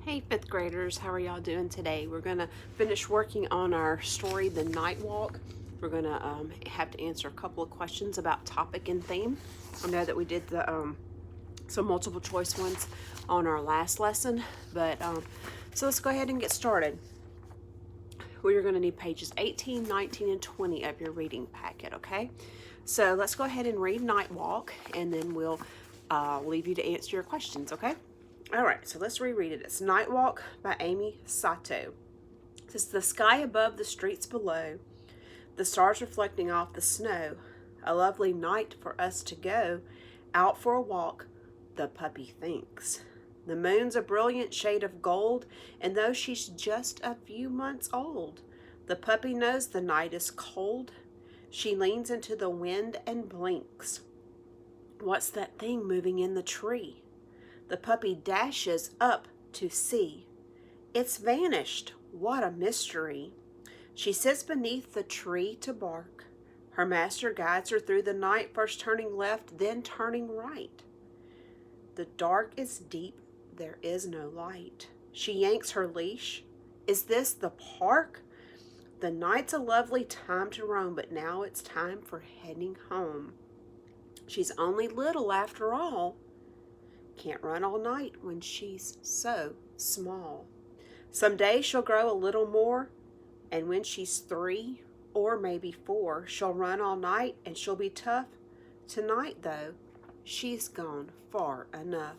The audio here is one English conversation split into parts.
Hey fifth graders, how are y'all doing today? We're gonna finish working on our story, The Night Walk. We're gonna have to answer a couple of questions about topic and theme. I know that we did some multiple choice ones on our last lesson, but so let's go ahead and get started. We are gonna need pages 18, 19, and 20 of your reading packet, okay? So let's go ahead and read Night Walk, and then we'll leave you to answer your questions, okay? All right, so let's reread it. It's Night Walk by Amy Sato. It says, the sky above, the streets below, the stars reflecting off the snow. A lovely night for us to go out for a walk, the puppy thinks. The moon's a brilliant shade of gold, and though she's just a few months old, the puppy knows the night is cold. She leans into the wind and blinks. What's that thing moving in the tree? The puppy dashes up to see. It's vanished. What a mystery. She sits beneath the tree to bark. Her master guides her through the night, first turning left, then turning right. The dark is deep. There is no light. She yanks her leash. Is this the park? The night's a lovely time to roam, but now it's time for heading home. She's only little after all. Can't run all night when she's so small. Someday she'll grow a little more, and when she's 3 or maybe 4, she'll run all night and she'll be tough. Tonight, though, she's gone far enough.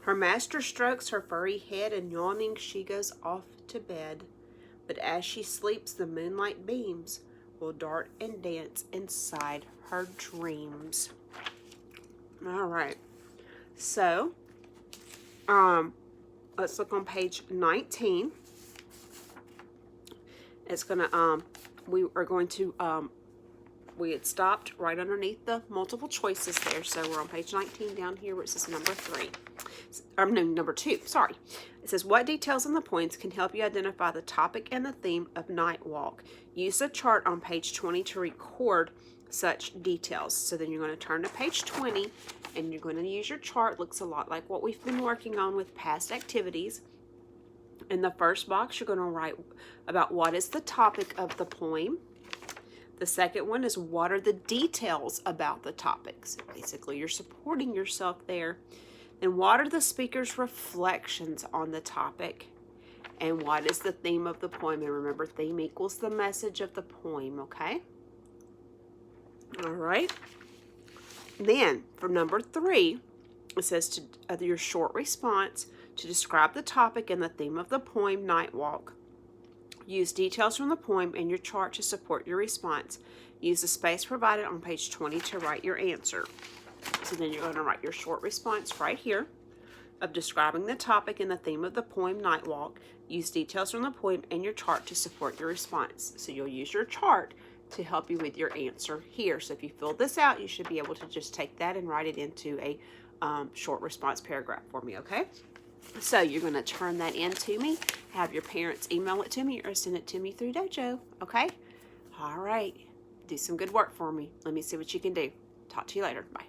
Her master strokes her furry head, and yawning she goes off to bed. But as she sleeps, the moonlight beams will dart and dance inside her dreams. All right. So, let's look on page 19. It's gonna, we had stopped right underneath the multiple choices there. So we're on page 19 down here where it says number 3. No, number 2, sorry. It says, what details in the poems can help you identify the topic and the theme of Night Walk? Use the chart on page 20 to record such details. So then you're going to turn to page 20 and you're going to use your chart. Looks a lot like what we've been working on with past activities. In the first box, you're going to write about what is the topic of the poem. The second one is what are the details about the topics. Basically, you're supporting yourself there. And what are the speaker's reflections on the topic? And what is the theme of the poem? And remember, theme equals the message of the poem, okay? All right. Then, for number 3, it says your short response to describe the topic and the theme of the poem, Night Walk. Use details from the poem in your chart to support your response. Use the space provided on page 20 to write your answer. So then you're going to write your short response right here of describing the topic and the theme of the poem, Night Walk. Use details from the poem in your chart to support your response. So you'll use your chart to help you with your answer here. So if you fill this out, you should be able to just take that and write it into a short response paragraph for me, okay? So you're going to turn that in to me, have your parents email it to me or send it to me through Dojo, okay? All right. Do some good work for me. Let me see what you can do. Talk to you later. Bye.